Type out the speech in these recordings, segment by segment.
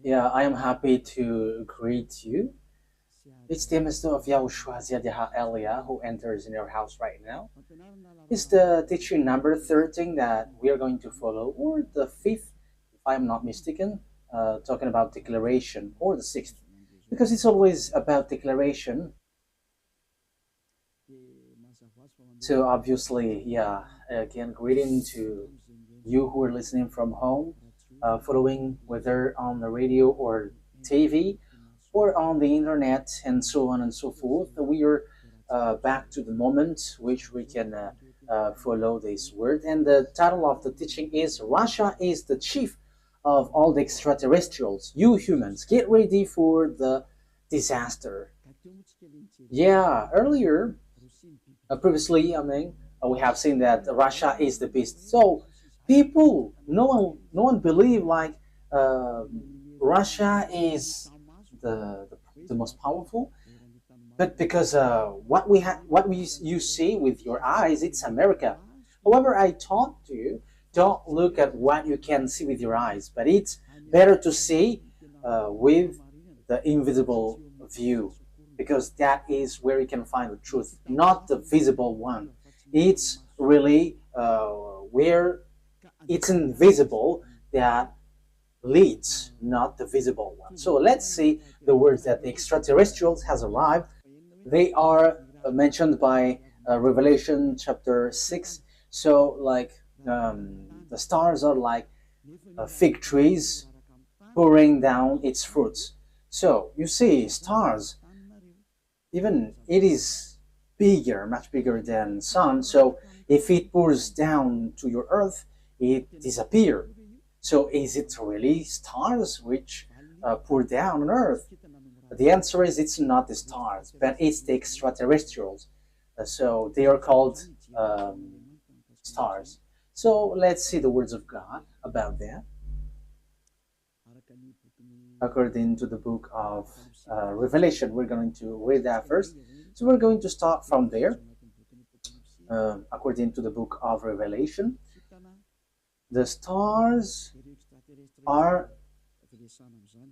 Yeah, I am happy to greet you. It's the Mr. of YAHOSHUAH Elia who enters in your house right now. It's the teaching number 13 that we are going to follow, or the fifth, if I'm not mistaken, talking about declaration, or the sixth, because it's always about declaration. So obviously, yeah, again, greeting to you who are listening from home, following whether on the radio or TV or on the internet and so on and so forth. We are back to the moment which we can follow this word. And the title of the teaching is Russia is the chief of all the extraterrestrials. You humans, get ready for the disaster. Yeah, earlier previously, we have seen that Russia is the beast. So people, no one believe like uh, Russia is the most powerful, but because what you see with your eyes, it's America. However, I taught you don't look at what you can see with your eyes, but it's better to see with the invisible view, because that is where you can find the truth, not the visible one. It's really where it's invisible that leads, not the visible one. So let's see the words that the extraterrestrials has arrived. They are mentioned by Revelation chapter 6. So like the stars are like fig trees pouring down its fruits. So you see stars, even it is bigger, much bigger than sun. So if it pours down to your earth, it disappears. So is it really stars which pour down on earth? The answer is it's not the stars, but it's the extraterrestrials. So they are called stars. So let's see the words of God about that. According to the book of Revelation, we're going to read that first. So we're going to start from there. According to the book of Revelation, the stars are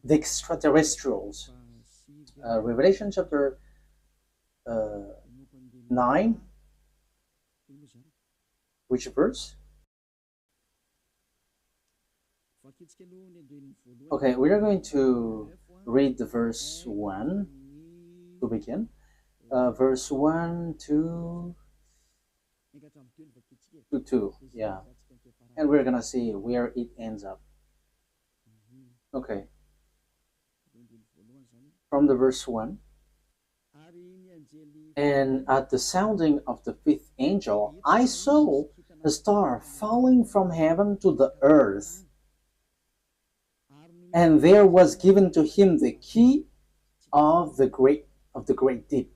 the extraterrestrials. Revelation chapter 9, which verse? Okay, we are going to read the verse 1 to begin. Verse 1 to 2, yeah. And we're gonna see where it ends up. Okay, from the verse 1. And at the sounding of the fifth angel, I saw a star falling from heaven to the earth, and there was given to him the key of the great deep.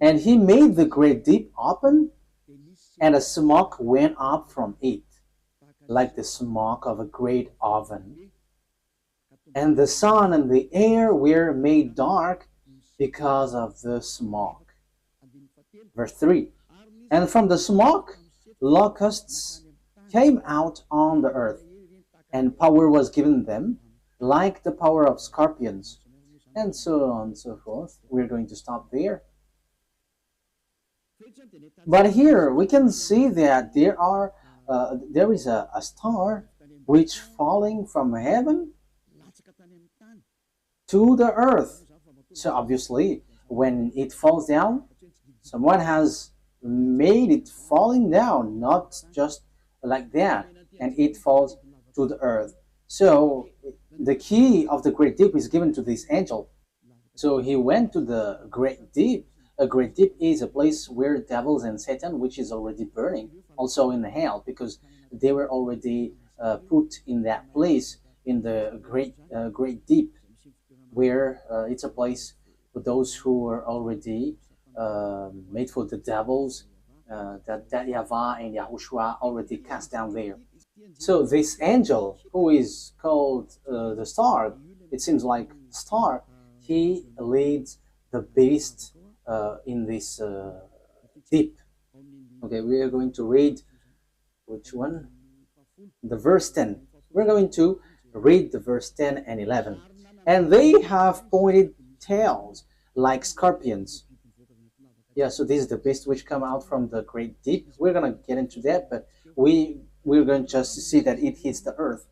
And he made the great deep open, and a smoke went up from it, like the smoke of a great oven. And the sun and the air were made dark because of the smoke. Verse 3. And from the smoke, locusts came out on the earth, and power was given them, like the power of scorpions, and so on and so forth. We're going to stop there. But here we can see that there is a star which falling from heaven to the earth. So obviously, when it falls down, someone has made it falling down, not just like that, and it falls to the earth. So the key of the great deep is given to this angel. So he went to the great deep. A great deep is a place where devils and Satan, which is already burning, also in the hell, because they were already put in that place in the great deep, where it's a place for those who are already made for the devils, that YAHVAH and YAHOSHUAH already cast down there. So this angel, who is called the star, it seems like star, he leads the beast in this deep. Okay, we are going to read which one? The verse 10. We're going to Read the verse 10 and 11. And they have pointed tails like scorpions. Yeah, so this is the beast which come out from the great deep. We're gonna get into that, but we're going just to see that it hits the earth.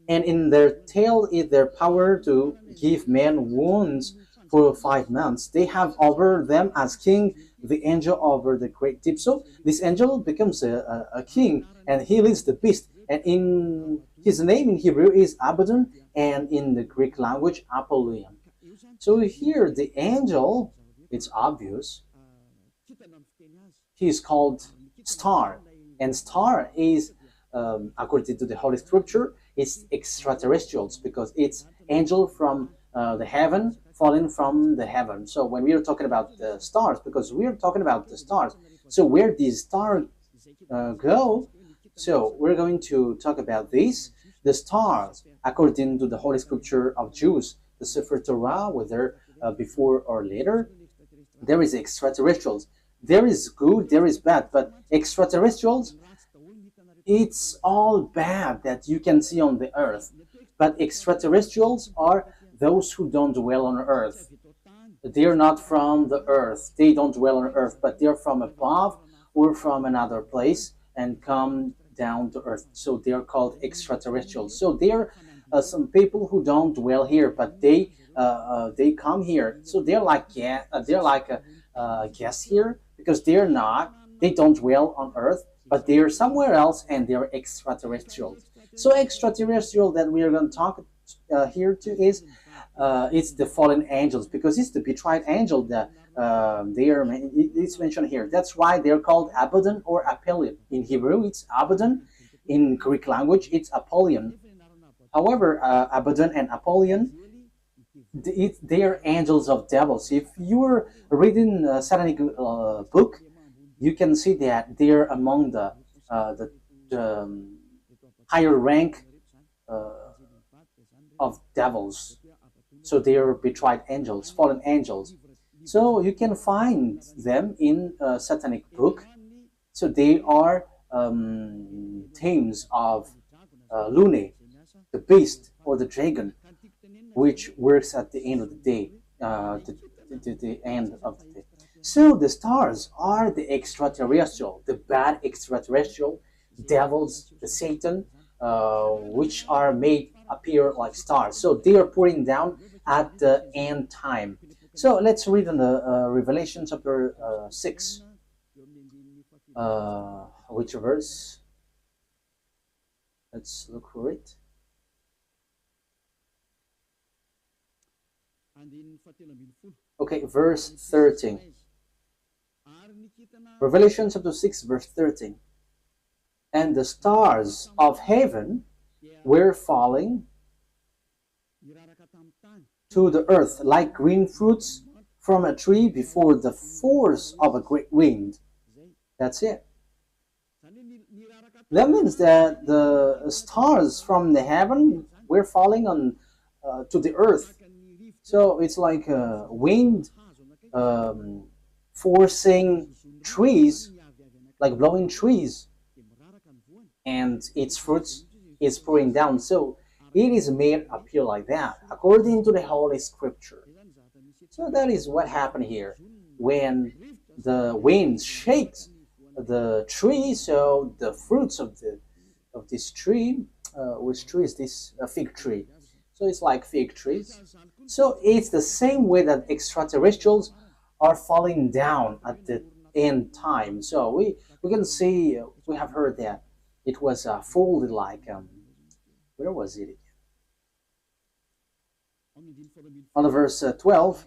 And in their tail is their power to give men wounds for 5 months. They have over them as king the angel over the great deep. So this angel becomes a king, and he leads the beast. And in his name in Hebrew is Abaddon, and in the Greek language Apollyon. So here the angel, it's obvious, he is called star, and star is according to the Holy Scripture, it's extraterrestrials because it's angel from the heaven falling from the heaven. So when we are talking about the stars, because we are talking about the stars, so where these stars go, so we're going to talk about this. The stars, according to the Holy Scripture of Jews, the Sefer Torah, whether before or later, there is extraterrestrials. There is good, there is bad, but extraterrestrials, it's all bad that you can see on the earth. But extraterrestrials are those who don't dwell on earth. They're not from the earth. They don't dwell on earth, but they're from above or from another place and come down to earth. So they're called extraterrestrials. So they're some people who don't dwell here, but they come here. So they're like guests here because they don't dwell on earth, but they're somewhere else and they're extraterrestrials. So extraterrestrial that we are going to talk here to is it's the fallen angels, because it's the betrayed angel that it's mentioned here. That's why they're called Abaddon or Apollyon. In Hebrew, it's Abaddon. In Greek language, it's Apollyon. However, Abaddon and Apollyon, they are angels of devils. If you're reading a satanic book, you can see that they're among the higher rank of devils. So they are betrayed angels, fallen angels. So you can find them in a satanic book. So they are themes of Lune, the beast or the dragon, which works at the end of the day, the end of the day. So the stars are the extraterrestrial, the bad extraterrestrial, devils, the Satan, which are made appear like stars. So they are pouring down at the end time. So let's read in the Revelation chapter 6. Which verse? Let's look for it. Okay, verse 13. Revelation chapter 6, verse 13. And the stars of heaven were falling to the earth like green fruits from a tree before the force of a great wind. That's it. That means that the stars from the heaven were falling on to the earth. So it's like a wind forcing trees, like blowing trees, and its fruits is pouring down. So it is made appear like that, according to the Holy Scripture. So that is what happened here. When the wind shakes the tree, so the fruits of this tree, which tree is this? A fig tree. So it's like fig trees. So it's the same way that extraterrestrials are falling down at the end time. So we can see, we have heard that it was folded like, where was it? On the verse 12,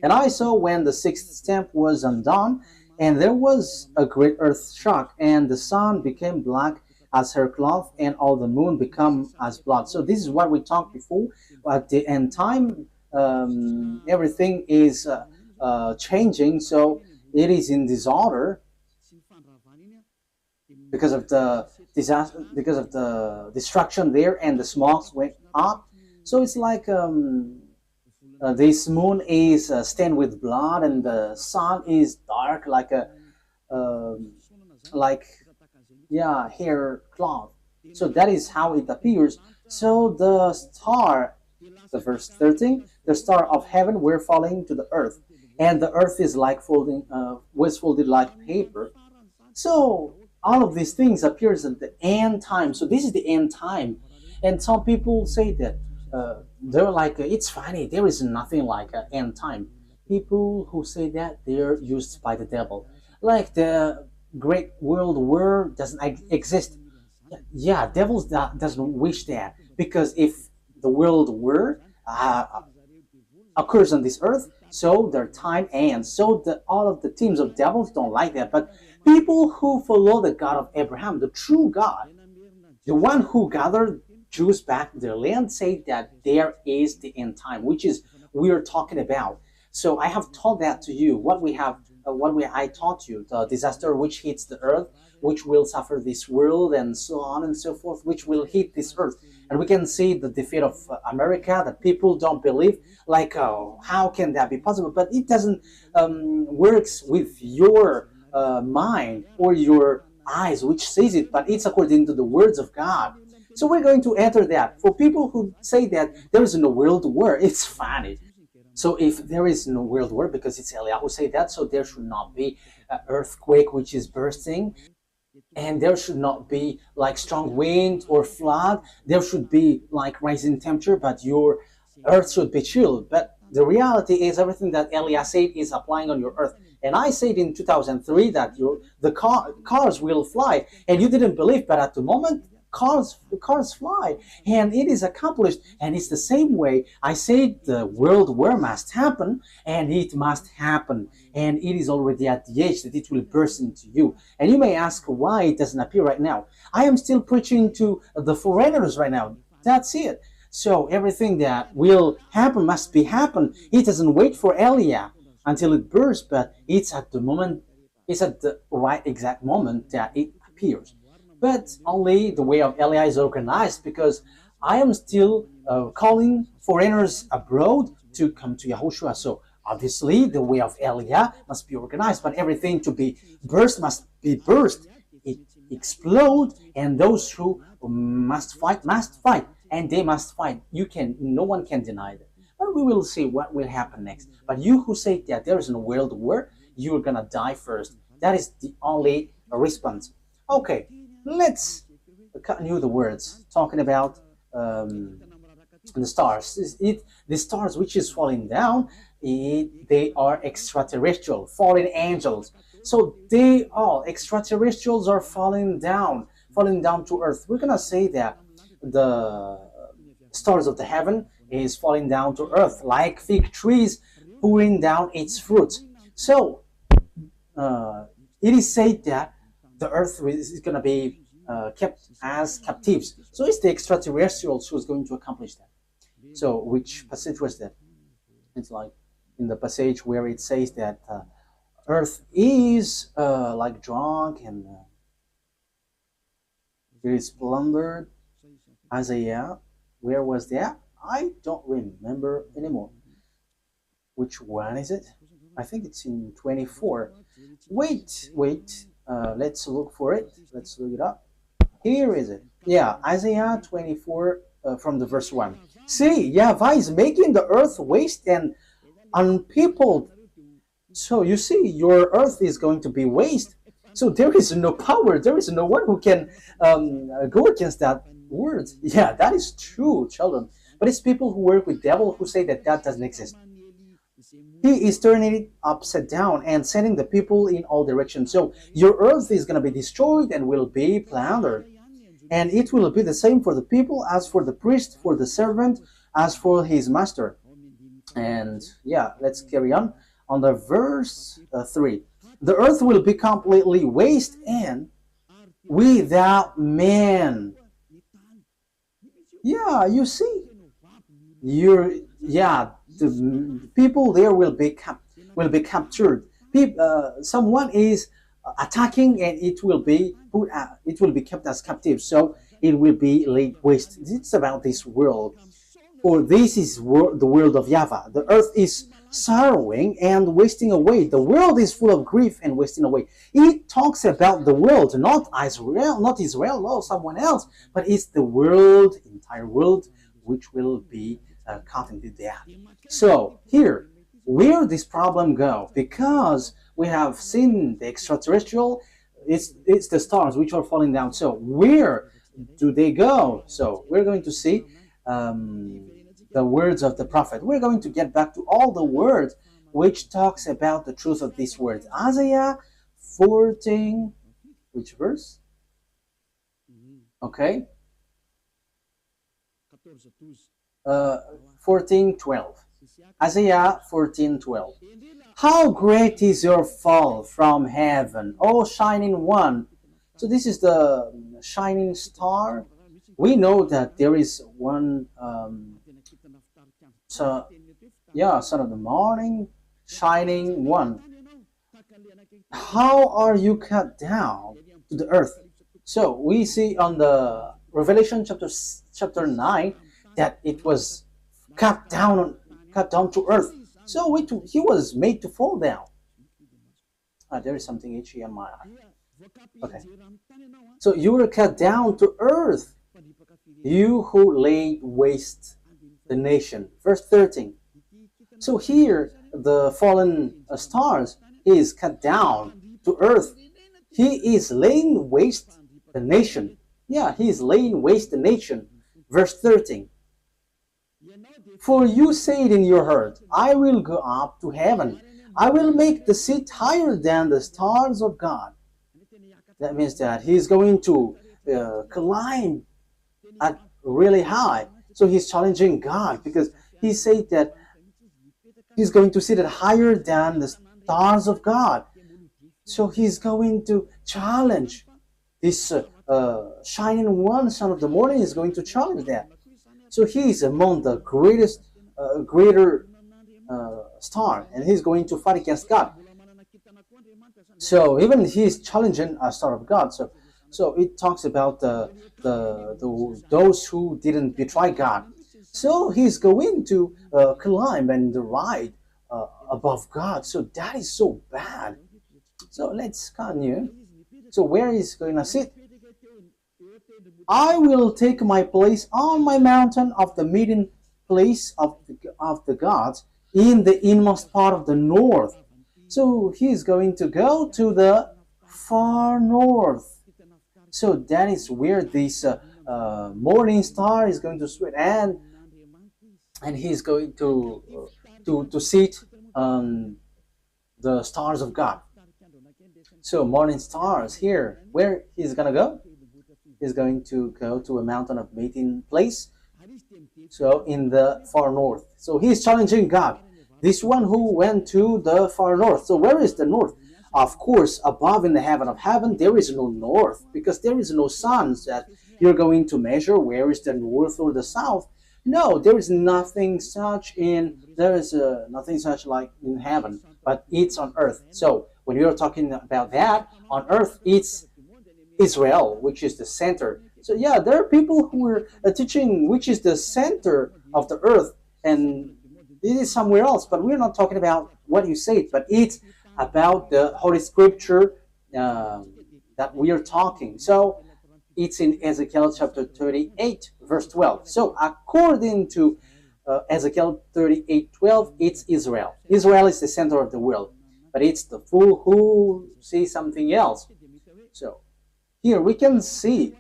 and I saw when the sixth stamp was undone, and there was a great earth shock, and the sun became black as her cloth, and all the moon become as blood. So this is what we talked before. At the end time, everything is changing. So it is in disorder because of the disaster, because of the destruction there, and the smokes went up. So it's like this moon is stained with blood, and the sun is dark like a hair cloth. So that is how it appears. So the star, the verse 13, the star of heaven were falling to the earth, and the earth is like folding, was folded like paper. So all of these things appears at the end time. So this is the end time, and some people say that they're like it's funny. There is nothing like an end time. People who say that they're used by the devil, like the Great World War doesn't exist. Yeah, devils doesn't wish that because if the world war occurs on this earth, so their time ends. So all of the teams of devils don't like that. But people who follow the God of Abraham, the true God, the one who gathered Jews back to their land, say that there is the end time, which is we are talking about. So I have taught that to you. I taught you the disaster which hits the earth, which will suffer this world, and so on and so forth, which will hit this earth. And we can see the defeat of America that people don't believe. Like, how can that be possible? But it doesn't works with your mind or your eyes, which sees it, but it's according to the words of God. So we're going to enter that. For people who say that there is no world war, it's funny. So if there is no world war, because it's Eliyahu who say that, so there should not be an earthquake which is bursting, and there should not be like strong wind or flood. There should be like rising temperature, but your earth should be chilled. But the reality is everything that Eliah said is applying on your earth. And I said in 2003 that cars will fly, and you didn't believe, but at the moment cars fly, and it is accomplished. And it's the same way I said the world war must happen, and it must happen, and it is already at the age that it will burst into you. And you may ask why it doesn't appear right now. I am still preaching to the foreigners right now. That's it. So everything that will happen must be happen. It doesn't wait for Eliah until it bursts, but it's at the right exact moment that it appears. But only the way of Eliah is organized, because I am still calling foreigners abroad to come to YAHOSHUAH. So obviously the way of Eliah must be organized, but everything to be burst must be burst. It explode, and those who must fight, and they must fight. No one can deny that. But we will see what will happen next. But you who say that there is no world war, you're gonna die first. That is the only response. Okay, let's continue the words talking about the stars. The stars which is falling down, they are extraterrestrial, fallen angels. So extraterrestrials are falling down to earth. We're gonna say that the stars of the heaven is falling down to earth like fig trees pouring down its fruits. So it is said that the earth is going to be kept as captives. So it's the extraterrestrials who is going to accomplish that. So which passage was that? It's like in the passage where it says that earth is like drunk and it is plundered. Isaiah, where was that? I don't remember anymore. Which one is it? I think it's in 24. Wait. Let's look for it. Let's look it up. Here is it. Yeah, Isaiah 24 from the verse 1. See, YAHVAH is making the earth waste and unpeopled. So you see, your earth is going to be waste. So there is no power. There is no one who can go against that word. Yeah, that is true, children. But it's people who work with devil who say that doesn't exist. He is turning it upside down and sending the people in all directions. So your earth is going to be destroyed and will be plundered. And it will be the same for the people as for the priest, for the servant, as for his master. And yeah, let's carry on the verse 3. The earth will be completely waste and without man. Yeah, you see, the people there will be captured. Someone is attacking, and it will be kept as captive. So it will be laid waste. It's about this world, for this is the world of YAHVAH. The earth is sorrowing and wasting away. The world is full of grief and wasting away. It talks about the world, not Israel, no, someone else, but it's the world, entire world, which will be caught into death. So here, where this problem go? Because we have seen the extraterrestrial, it's the stars which are falling down. So where do they go? So we're going to see the words of the prophet. We're going to get back to all the words which talks about the truth of these words. Isaiah 14, which verse? Okay. 14:12. Isaiah 14:12. How great is your fall from heaven, O shining one. So this is the shining star. We know that there is one, son of the morning, shining one. How are you cut down to the earth? So we see on the Revelation chapter 9 that it was cut down to earth. So he was made to fall down. There is something itchy on my eye. Okay. So you were cut down to earth, you who laid waste the nation. Verse 13. So here the fallen stars is cut down to earth. He is laying waste the nation. Yeah, he is laying waste the nation. Verse 13. For you said in your heart, I will go up to heaven. I will make the seat higher than the stars of God. That means that he's going to climb at really high. So he's challenging God because he said that he's going to sit at higher than the stars of God. So he's going to challenge this shining one, son of the morning, is going to challenge that. So he is among the greater star, and he's going to fight against God. So even he's challenging a star of God. So it talks about those who didn't betray God. So he's going to climb and ride above God. So that is so bad. So let's continue. So where is he going to sit? I will take my place on my mountain of the meeting place of the gods in the inmost part of the north. So he's going to go to the far north. So that is where this morning star is going to sweat, and he's going to sit on the stars of God. So morning stars here, where he's gonna go? He's going to go to a mountain of meeting place. So in the far north. So he's challenging God. This one who went to the far north. So where is the north? Of course, above in the heaven of heaven, there is no north, because there is no sun that you're going to measure where is the north or the south. No, there is nothing such nothing such like in heaven, but it's on earth. So when you're talking about that, on earth, it's Israel, which is the center. So yeah, there are people who are teaching which is the center of the earth, and it is somewhere else, but we're not talking about what you said, but it's about the Holy Scripture that we are talking. So it's in Ezekiel chapter 38, verse 12. So according to Ezekiel 38:12, it's Israel. Israel is the center of the world, but it's the fool who sees something else. So here we can see,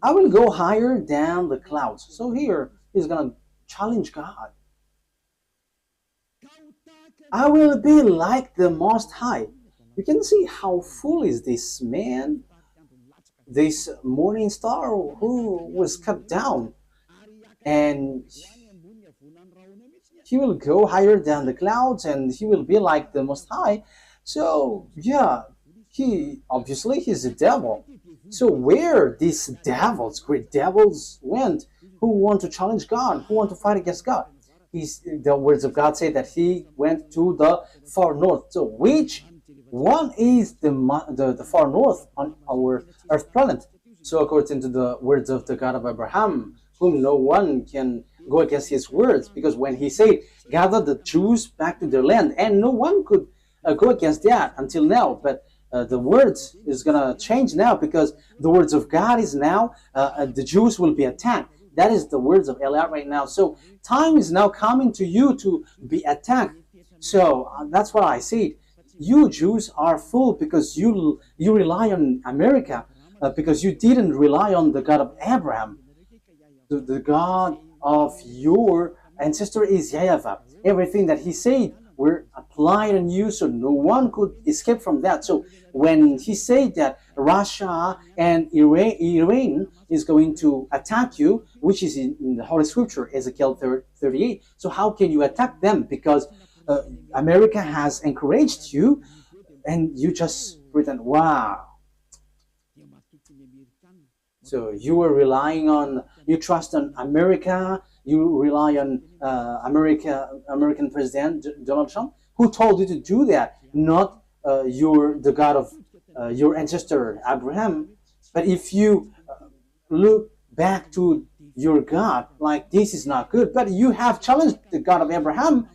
I will go higher than the clouds. So here he's going to challenge God. I will be like the Most High. You can see how foolish this man, this morning star who was cut down, and he will go higher than the clouds, and he will be like the Most High. So yeah, he's a devil. So where these devils, great devils, went, who want to challenge God, who want to fight against God? The words of God say that he went to the far north. So which one is the far north on our earth planet? So according to the words of the God of Abraham, whom no one can go against his words, because when he said gather the Jews back to their land, and no one could go against that until now. But the words is gonna change now, because the words of God is now the Jews will be attacked. That is the words of Eliot right now. So time is now coming to you to be attacked. So that's what I said. You Jews are fool, because you rely on America, because you didn't rely on the God of Abraham. The God of your ancestor is YAHVAH. Everything that he said were applied on you, so no one could escape from that. So when he said that Russia and Iran is going to attack you, which is in the Holy Scripture, Ezekiel 38, so how can you attack them? Because America has encouraged you, and you just pretend, wow. So you were relying on, you trust on America, you rely on American President Donald Trump, who told you to do that, not the God of your ancestor Abraham. But if you look back to your God, like, this is not good, but you have challenged the God of Abraham,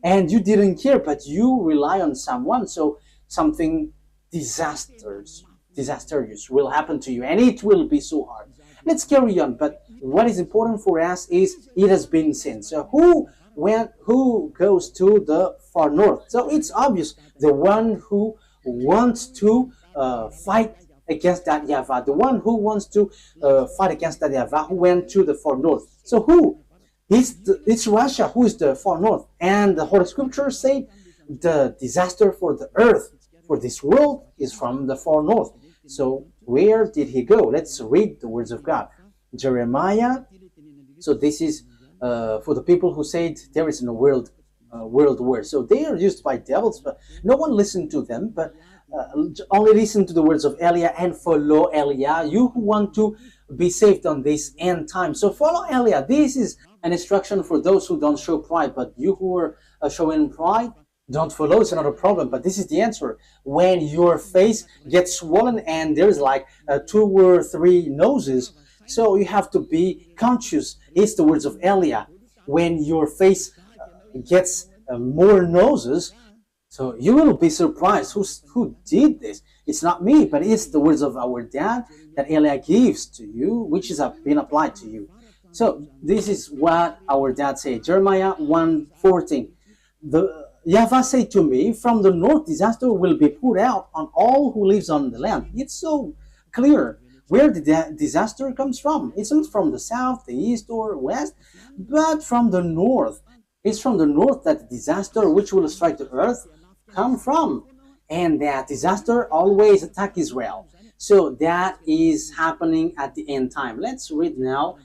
and you didn't care, but you rely on someone, so something disastrous will happen to you, and it will be so hard. Let's carry on. But what is important for us is it has been seen. So who goes to the far north? So it's obvious, the one who wants to fight against that YAHVAH, the one who wants to fight against that YAHVAH, who went to the far north. So who? It's Russia who is the far north. And the Holy Scripture say the disaster for the earth, for this world, is from the far north. So where did he go? Let's read the words of God. Jeremiah. So this is for the people who said there is no world war. So they are used by devils, but no one listened to them, but only listen to the words of Elia and follow Elia, you who want to be saved on this end time. So follow Elia. This is an instruction for those who don't show pride, but you who are showing pride, don't follow. It's not a problem, but this is the answer. When your face gets swollen and there's like 2 or 3 noses, so you have to be conscious. It's the words of Elia. When your face gets more noses, so you will be surprised. Who did this? It's not me, but it's the words of our dad that Elia gives to you, which is been applied to you. So this is what our dad said. Jeremiah 1:14. The YAHVAH said to me, from the north disaster will be poured out on all who lives on the land. It's so clear where the disaster comes from. It's not from the south, the east, or west, but from the north. It's from the north that the disaster which will strike the earth come from. And that disaster always attack Israel. So that is happening at the end time. Let's read now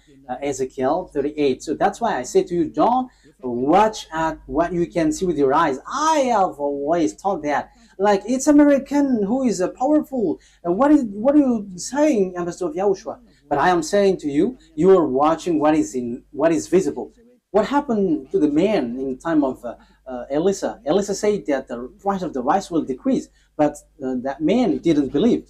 Ezekiel 38. So that's why I say to you, don't watch at what you can see with your eyes. I have always thought that, like, it's American who is powerful. What are you saying, Ambassador of YAHOSHUAH? But I am saying to you, you are watching what is visible. What happened to the man in time of Elisha? Elisha said that the price of the rice will decrease, but that man didn't believe.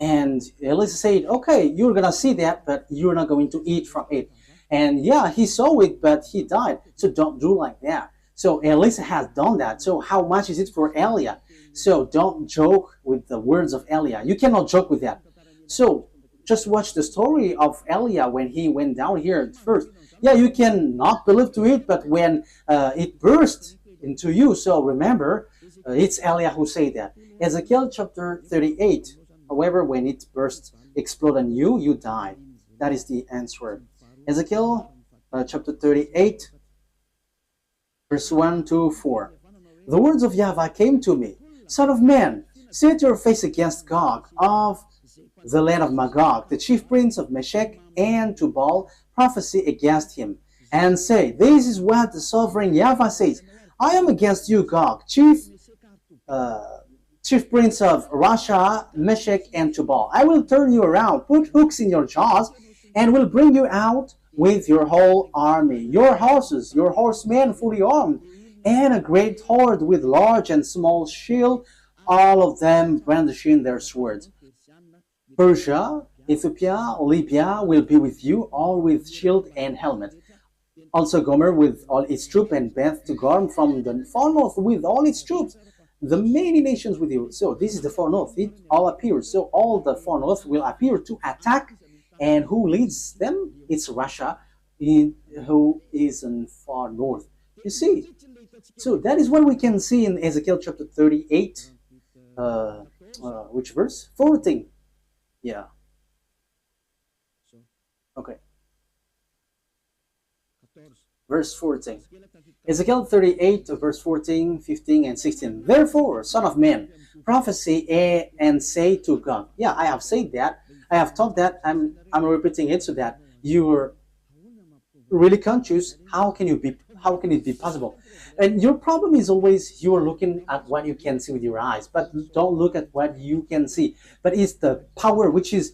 And Elisha said, okay, you're going to see that, but you're not going to eat from it. And yeah, he saw it, but he died. So don't do like that. So Elisha has done that. So how much is it for Elia? So don't joke with the words of Elia. You cannot joke with that. So just watch the story of Elia when he went down here at first. Yeah, you can not believe to it, but when it burst into you, so remember, it's Elia who said that. Ezekiel chapter 38. However, when it burst, explode on you, you die. That is the answer. Ezekiel chapter 38, verse 1 to 4. The words of YAHVAH came to me. Son of man, set your face against Gog of the land of Magog, the chief prince of Meshech and Tubal, prophesy against him, and say, this is what the sovereign YAHVAH says. I am against you, Gog, chief prince of Russia, Meshech, and Tubal. I will turn you around, put hooks in your jaws, and will bring you out with your whole army, your horses, your horsemen fully armed, and a great horde with large and small shield, all of them brandishing their swords. Persia, Ethiopia, Libya will be with you, all with shield and helmet. Also Gomer with all its troops, and Beth to Gorm from the far north with all its troops, the many nations with you. So this is the far north. It all appears. So all the far north will appear to attack. And who leads them? It's Russia, who is in far north. You see. So that is what we can see in Ezekiel chapter 38. Which verse? 14. Yeah. Okay. Verse 14. Ezekiel 38, verse 14, 15, and 16. Therefore, son of man, prophesy and say to God. Yeah, I have said that. I have taught that. I'm repeating it so that you're really conscious. How can it be possible? And your problem is always you're looking at what you can see with your eyes, but don't look at what you can see. But it's the power which is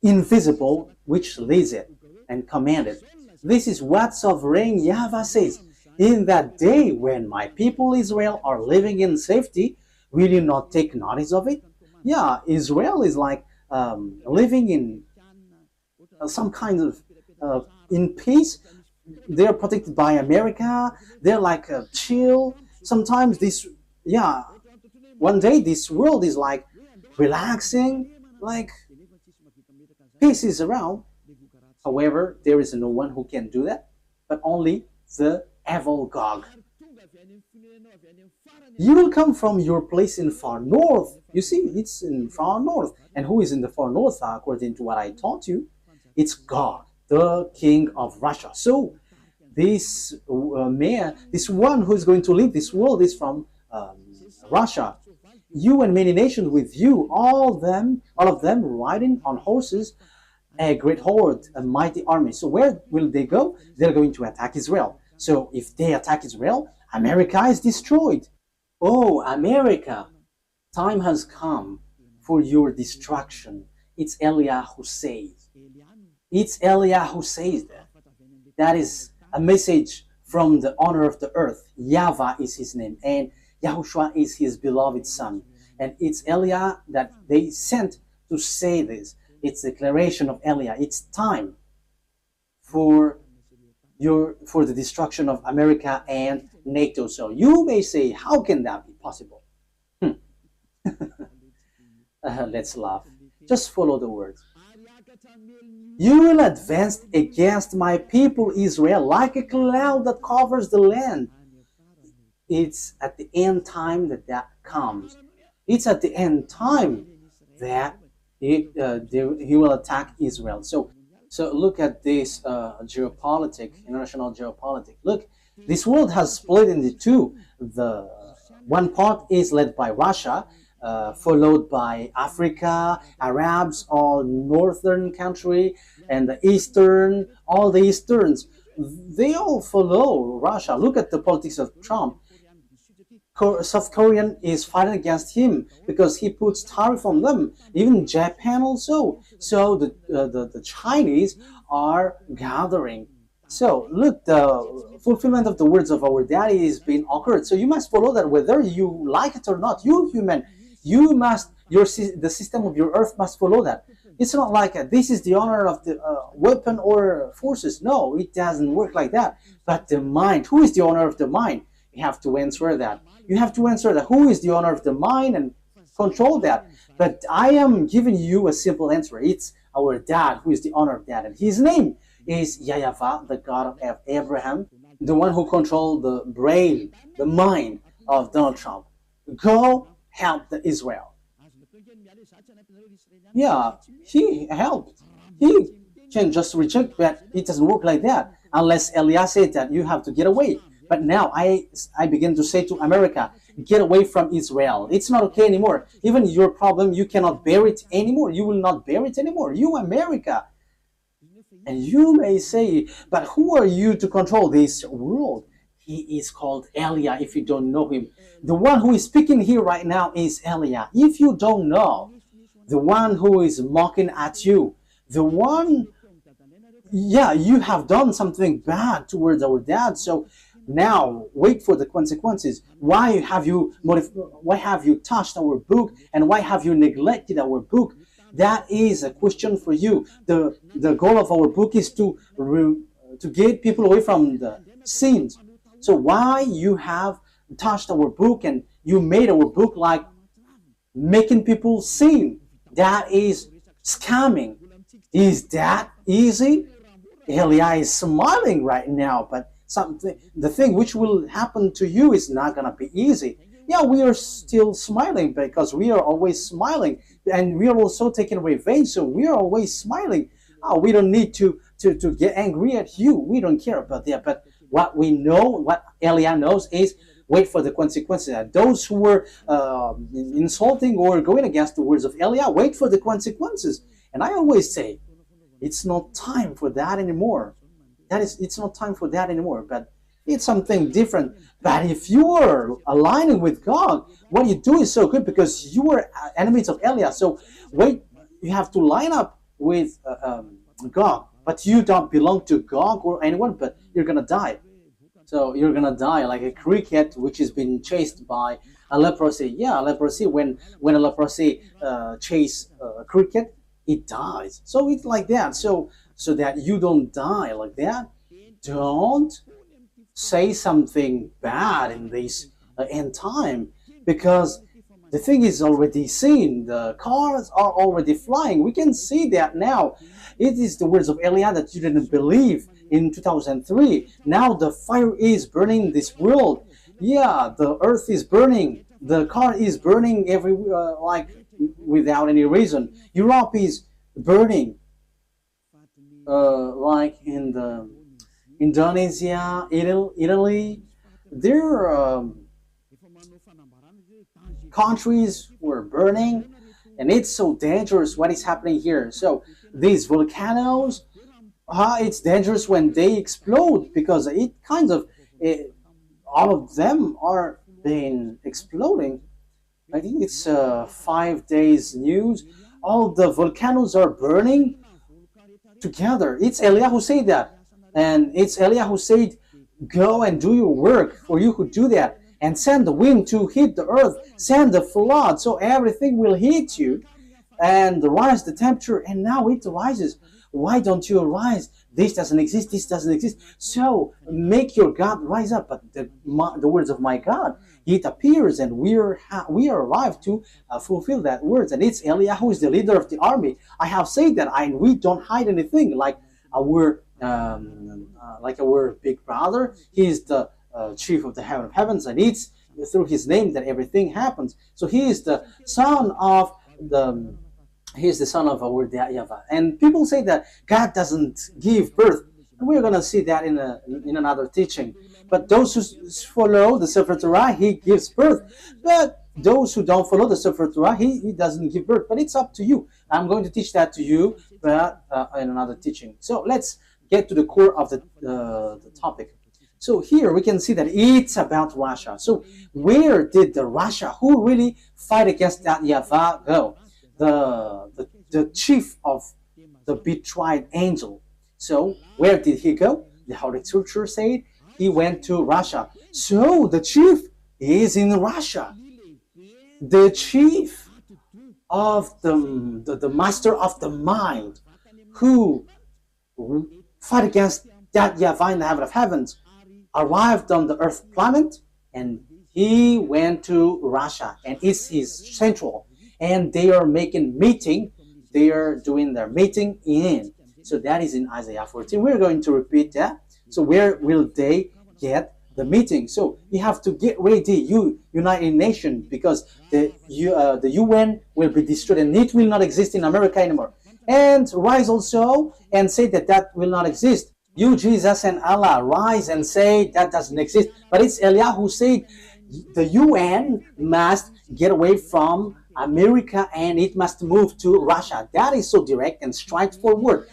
invisible which leads it and commands it. This is what sovereign YAHVAH says. In that day when my people Israel are living in safety, will you not take notice of it? Yeah, Israel is like living in some kind of in peace. They're protected by America. They're like chill. Sometimes one day this world is like relaxing, like peace is around. However, there is no one who can do that, but only the evil Gog. You will come from your place in far north. You see, it's in far north. And who is in the far north, according to what I taught you? It's God, the king of Russia. So this man, this one who is going to lead this world is from Russia. You and many nations with you, all of them riding on horses, a great horde, a mighty army. So where will they go? They're going to attack Israel. So if they attack Israel, America is destroyed. Oh, America, time has come for your destruction. It's Eliah who says. It's Eliah who says that. That is a message from the owner of the earth. YAHVAH is his name, and YAHOSHUAH is his beloved son. And it's Eliah that they sent to say this. It's a declaration of Eliah. It's time for the destruction of America and NATO. So you may say, how can that be possible? Let's laugh. Just follow the words. You will advance against my people Israel like a cloud that covers the land. It's at the end time that comes. It's at the end time that he will attack Israel. So look at this international geopolitics. Look, this world has split into two. The one part is led by Russia, followed by Africa, Arabs, all northern country, and the eastern, all the easterns. They all follow Russia. Look at the politics of Trump. South Korean is fighting against him because he puts tariff on them. Even Japan also. So the Chinese are gathering. So look, the fulfillment of the words of our daddy is being occurred. So you must follow that whether you like it or not. You human, you must, the system of your earth must follow that. It's not like this is the honor of the weapon or forces. No, it doesn't work like that. But the mind, who is the honor of the mind? You have to answer that. You have to answer that. Who is the owner of the mind and control that? But I am giving you a simple answer. It's our dad who is the owner of that. And his name is YAHVAH, the God of Abraham, the one who controlled the brain, the mind of Donald Trump. Go help the Israel. Yeah, he helped. He can just reject, but it doesn't work like that. Unless Eliah said that you have to get away. But now I begin to say to America, get away from Israel. It's not okay anymore. Even your problem, you cannot bear it anymore. You will not bear it anymore. You, America. And you may say, but who are you to control this world? He is called Eliah if you don't know him. The one who is speaking here right now is Eliah. If you don't know, the one who is mocking at you, the one, yeah, you have done something bad towards our dad. So now wait for the consequences. Why have you touched our book, and why have you neglected our book? That is a question for you. The goal of our book is to to get people away from the sins. So why you have touched our book and you made our book like making people sin? That is scamming. Is that easy? Elia is smiling right now, but the thing which will happen to you is not gonna be easy. Yeah, we are still smiling because we are always smiling, and we are also taking revenge, so we are always smiling. Oh, we don't need to get angry at you. We don't care about that. But what we know, what Elia knows is wait for the consequences. Those who were insulting or going against the words of Elia, wait for the consequences. And I always say, it's not time for that anymore. It's not time for that anymore. But it's something different. But if you are aligning with God, what you do is so good because you are enemies of Elia. So wait, you have to line up with God. But you don't belong to God or anyone, but you're going to die. So you're going to die like a cricket which has been chased by a leprosy. Yeah, leprosy, when a leprosy chase a cricket, it dies. So it's like that. So that you don't die like that, don't say something bad in this end time, because the thing is already seen. The cars are already flying. We can see that now. It is the words of Elia that you didn't believe in 2003. Now the fire is burning this world. Yeah, the earth is burning. The car is burning everywhere, like without any reason. Europe is burning, like in the Indonesia, Italy. Their countries were burning, and it's so dangerous what is happening here. So these volcanoes, it's dangerous when they explode, because it kind of all of them are been exploding. I think it's 5 days news. All the volcanoes are burning together. It's Elia who said that, and it's Elia who said, "Go and do your work, for you who do that, and send the wind to hit the earth, send the flood, so everything will hit you, and rise the temperature." And now it rises. Why don't you rise? This doesn't exist. This doesn't exist. So make your God rise up. But the words of my God, it appears, and we are arrived to fulfill that words. And it's Elia who is the leader of the army. I have said that, we don't hide anything. Like our big brother, he is the chief of the heaven of heavens, and it's through his name that everything happens. So he is the son of our YAHVAH. And people say that God doesn't give birth. And we're going to see that in another teaching. But those who follow the Sefer Torah, he gives birth. But those who don't follow the Sefer Torah, he doesn't give birth. But it's up to you. I'm going to teach that to you, but in another teaching. So let's get to the core of the topic. So here we can see that it's about Russia. So where did the Russia who really fight against that YAHVAH go? The chief of the betrayed angel. So where did he go? The Holy Scripture said he went to Russia. So the chief is in Russia. The chief of the master of the mind who fight against that YAHVAH in the heaven of heavens arrived on the earth planet, and he went to Russia, and it's his central. And they are making meeting. They are doing their meeting in. So that is in Isaiah 14. We're going to repeat that. So where will they get the meeting? So you have to get ready, you United Nations, because the UN will be destroyed, and it will not exist in America anymore. And rise also and say that will not exist. You, Jesus, and Allah, rise and say that doesn't exist. But it's Elia who said the UN must get away from America and it must move to Russia. That is so direct and straightforward.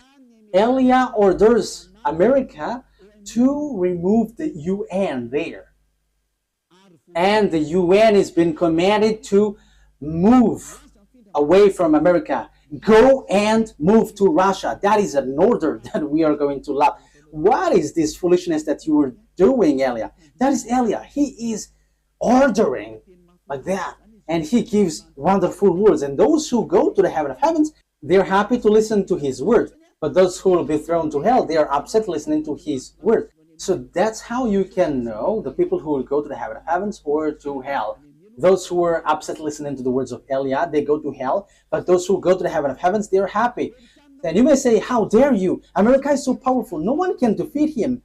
Elia orders America to remove the UN there. And the UN has been commanded to move away from America. Go and move to Russia. That is an order that we are going to love. What is this foolishness that you are doing, Elia? That is Elia. He is ordering like that. And he gives wonderful words. And those who go to the heaven of heavens, they're happy to listen to his word. But those who will be thrown to hell, they are upset listening to his word. So that's how you can know the people who will go to the heaven of heavens or to hell. Those who are upset listening to the words of Eliah, they go to hell. But those who go to the heaven of heavens, they are happy. And you may say, how dare you? America is so powerful. No one can defeat him.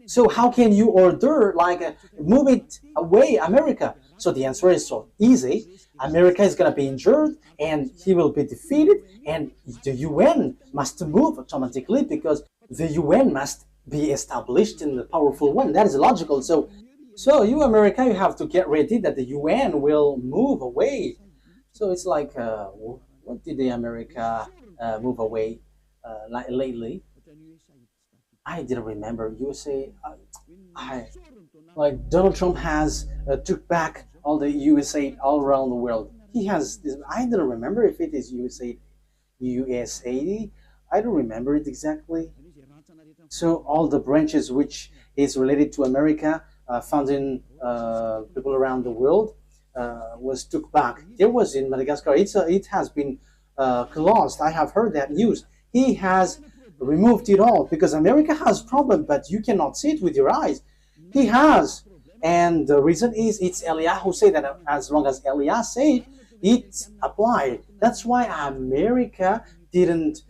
So how can you order, like, move it away, America? So the answer is so easy. America is going to be injured and he will be defeated, and the UN must move automatically because the UN must be established in the powerful one. That is logical. So you, America, you have to get ready that the UN will move away. So it's like, what did the America move away lately? I didn't remember. USA, like Donald Trump has took back all the USA all around the world. He has. I don't remember if it is USA. I don't remember it exactly. So all the branches which is related to America, founding people around the world, was took back. There was in Madagascar. It has been closed. I have heard that news. He has removed it all because America has problem, but you cannot see it with your eyes. He has, and the reason is it's Eliah who said that. As long as Eliah said, it's applied. That's why America didn't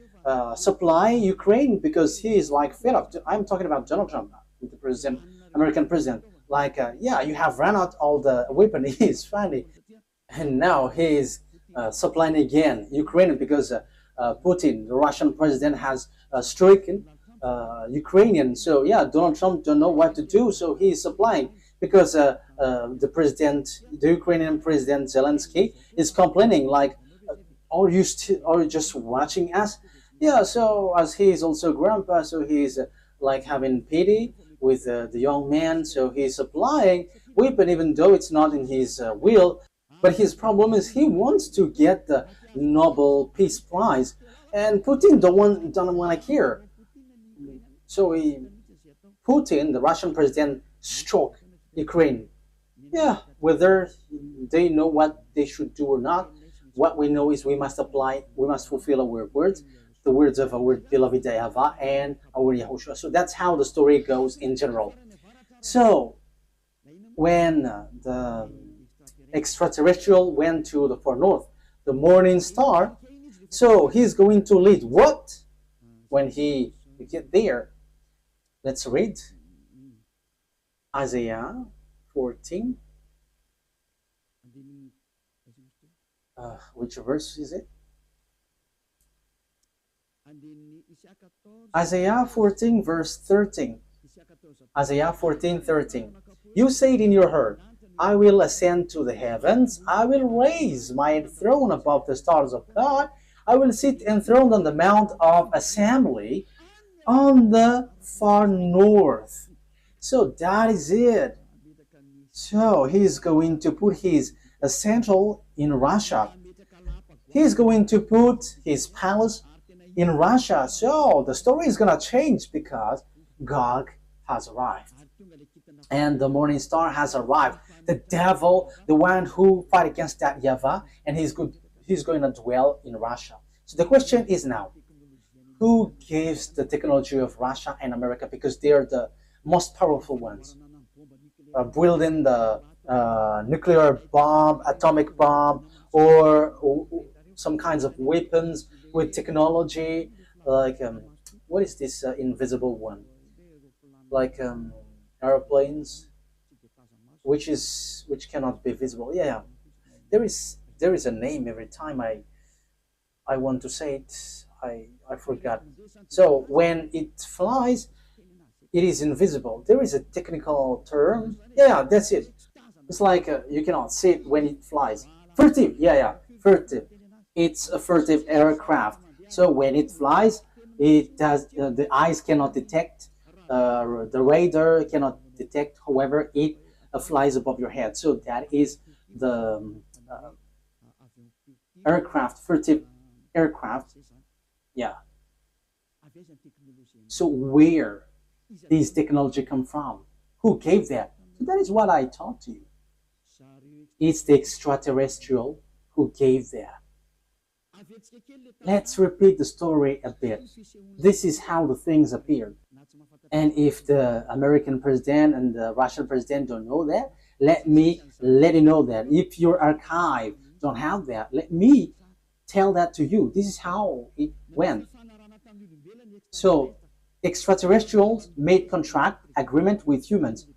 supply Ukraine, because he is like fed up. I'm talking about Donald Trump, the president, American president. Like, yeah, you have run out all the weapon. He is funny, and now he is supplying again Ukraine because Putin, the Russian president, has stricken Ukrainian. So yeah, Donald Trump don't know what to do, so he is supplying because the Ukrainian president Zelensky is complaining like, are you just watching us? Yeah, so as he is also grandpa, so he's like having pity with the young man, so he's supplying weapon even though it's not in his will. But his problem is he wants to get the Nobel Peace Prize, and Putin don't want to care. So Putin, the Russian president, struck Ukraine. Yeah, whether they know what they should do or not, what we know is we must fulfill our words, the words of our beloved YAHVAH and our YAHOSHUAH. So that's how the story goes in general. So when the extraterrestrial went to the far north, the morning star, so he's going to lead what when he get there? Let's read Isaiah 14. Which verse is it? Isaiah 14 verse 13. Isaiah 14:13. You say it in your heart, I will ascend to the heavens, I will raise my throne above the stars of God, I will sit enthroned on the mount of assembly on the far north. So that is it. So he's going to put his central in Russia. He's going to put his palace in Russia. So the story is going to change because Gog has arrived. And the morning star has arrived. The devil, the one who fight against that YAHVAH, and he's going to dwell in Russia. So the question is now, who gives the technology of Russia and America, because they are the most powerful ones, building the nuclear bomb, atomic bomb, or some kinds of weapons with technology, like what is this invisible one? Like airplanes, which cannot be visible. Yeah, there is a name every time I want to say it. I forgot. So when it flies, it is invisible. There is a technical term. Yeah, that's it. It's like you cannot see it when it flies. Furtive. Yeah, furtive. It's a furtive aircraft. So when it flies, it does. The eyes cannot detect. The radar cannot detect. However, it flies above your head. So that is the aircraft, furtive aircraft. Yeah. So where these technology come from? Who gave that? So that is what I taught you. It's the extraterrestrial who gave that. Let's repeat the story a bit. This is how the things appeared. And if the American president and the Russian president don't know that, let me let you know that. If your archive don't have that, let me tell that to you. This is how it went. So extraterrestrials made contract agreement with humans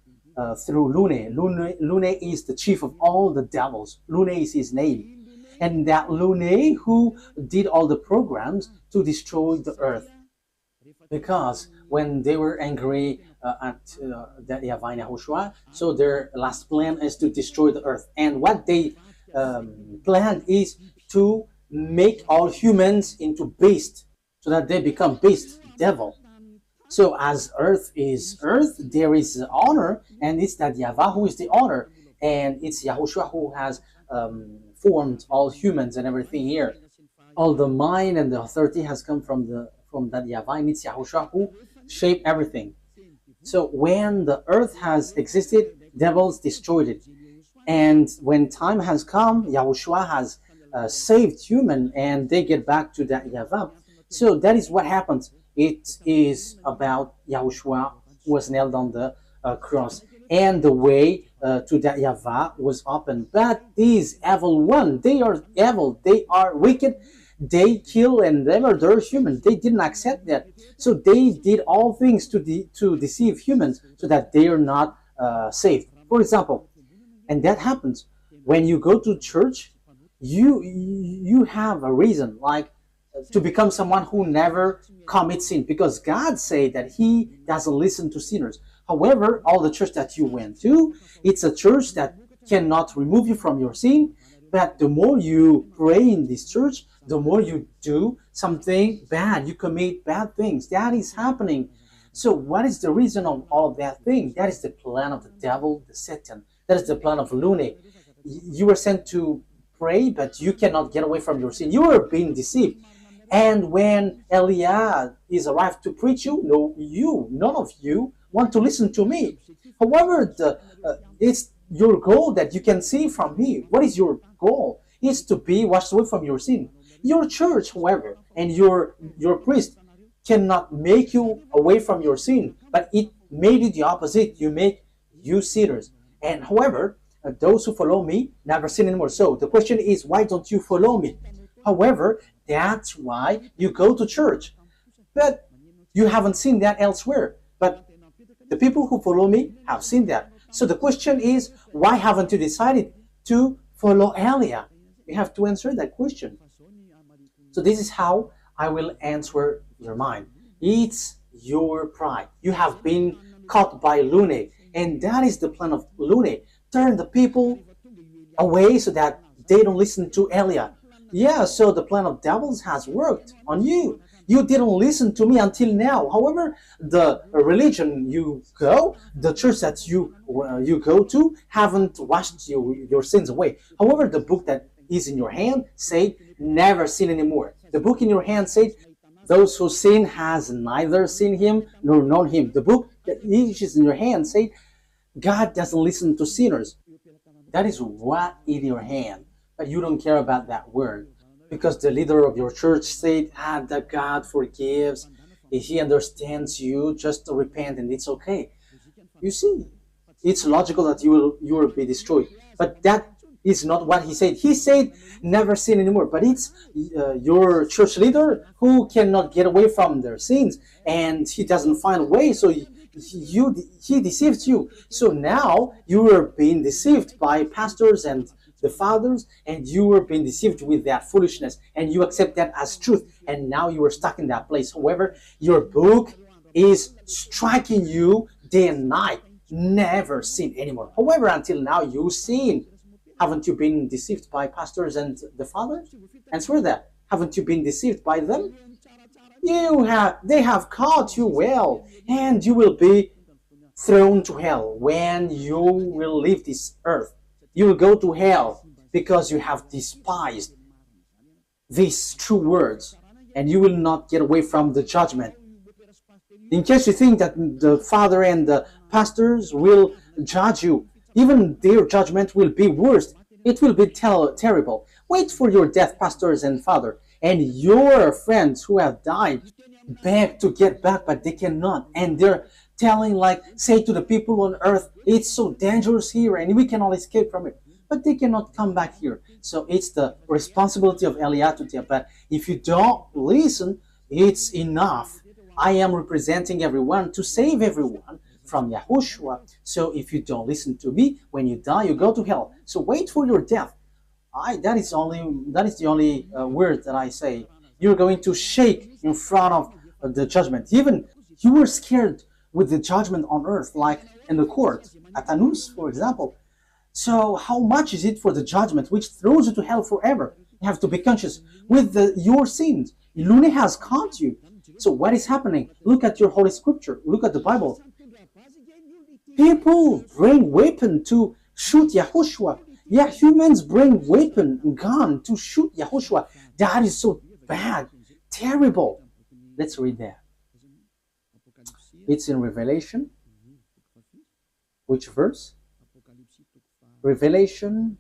through Lune. Lune is the chief of all the devils. Lune is his name. And that Lune who did all the programs to destroy the earth. Because when they were angry at the YAHVAH and YAHOSHUAH, so their last plan is to destroy the earth. And what they planned is to make all humans into beasts, so that they become beast, devil. So as earth is earth, there is honor, and it's that YAHVAH who is the honor, and it's YAHOSHUAH who has formed all humans and everything here. All the mind and the authority has come from that YAHVAH, and it's YAHOSHUAH who shaped everything. So when the earth has existed, devils destroyed it. And when time has come, YAHOSHUAH has saved human, and they get back to that YAHVAH. So that is what happens. It is about YAHOSHUAH who was nailed on the cross, and the way to that YAHVAH was open. But these evil one, they are evil, they are wicked, they kill and they murder humans. They didn't accept that. So they did all things to deceive humans so that they are not saved. For example, and that happens when you go to church, you have a reason, like to become someone who never commits sin, because God said that He doesn't listen to sinners. However, all the church that you went to, it's a church that cannot remove you from your sin. But the more you pray in this church, the more you do something bad, you commit bad things. That is happening. So what is the reason of all of that thing? That is the plan of the devil, the Satan. That is the plan of Lune. You were sent to pray, but you cannot get away from your sin. You are being deceived. And when Eliah is arrived to preach you, none of you want to listen to me. However, it's your goal that you can see from me. What is your goal? It's to be washed away from your sin. Your church, however, and your priest cannot make you away from your sin, but it made it the opposite. You make you sinners. And however, those who follow me never sin anymore. So the question is, why don't you follow me? However, that's why you go to church. But you haven't seen that elsewhere. But the people who follow me have seen that. So the question is, why haven't you decided to follow Elia? You have to answer that question. So this is how I will answer your mind. It's your pride. You have been caught by Lune, and that is the plan of Lune. Turn the people away so that they don't listen to Elia. Yeah, so the plan of devils has worked on you. You didn't listen to me until now. However, the religion you go, the church that you go to, haven't washed your sins away. However, the book that is in your hand said, never sin anymore. The book in your hand said, those who sin has neither seen him nor known him. The book that is in your hand said, God doesn't listen to sinners. That is what in your hand. But you don't care about that word. Because the leader of your church said, that God forgives. If He understands you, just repent and it's okay. You see, it's logical that you will be destroyed. But that is not what He said. He said, never sin anymore. But it's your church leader who cannot get away from their sins. And he doesn't find a way, so he deceives you. So now you are being deceived by pastors and the fathers, and you were being deceived with that foolishness, and you accept that as truth, and now you are stuck in that place. However, your book is striking you day and night. Never sin anymore. However, until now you sin. Haven't you been deceived by pastors and the fathers? Answer that. Haven't you been deceived by them? They have caught you well, and you will be thrown to hell when you will leave this earth. You will go to hell because you have despised these true words, and you will not get away from the judgment. In case you think that the father and the pastors will judge you, even their judgment will be worse. It will be terrible. Wait for your death, pastors and father, and your friends who have died beg to get back, but they cannot, and they're telling, like, say to the people on earth, it's so dangerous here and we cannot escape from it, but they cannot come back here. So it's the responsibility of Eliah to tell. But if you don't listen, it's enough. I am representing everyone to save everyone from Yahushua. So if you don't listen to me, when you die, you go to hell. So wait for your death. That is the only word that I say. You're going to shake in front of the judgment. Even you were scared with the judgment on earth, like in the court at Anus, for example. So how much is it for the judgment which throws you to hell forever? You have to be conscious with your sins. Lune has caught you. So what is happening? Look at your Holy Scripture. Look at the Bible. People bring weapon to shoot Yahushua. Yeah, humans bring weapon, gun to shoot Yahushua. That is so bad, terrible. Let's read that. It's in Revelation. Which verse? Revelation.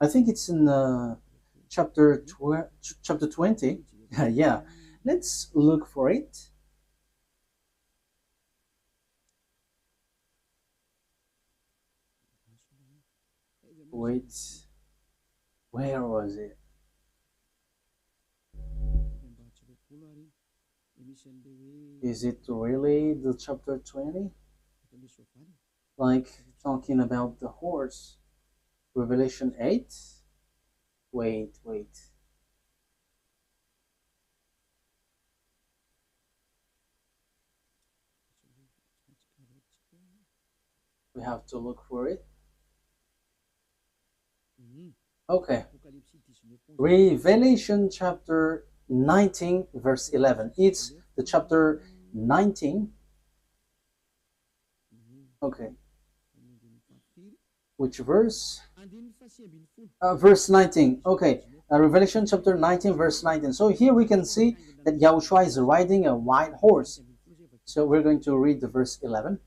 I think it's in chapter 20. Yeah, let's look for it. Wait, where was it? Is it really the chapter 20? Like talking about the horse? Revelation 8? Wait. We have to look for it. Okay. Revelation chapter 19 verse 11. It's the chapter 19. Okay. Which verse? Verse 19. Okay. Revelation chapter 19 verse 19. So here we can see that Yahushua is riding a white horse. So we're going to read the verse 11.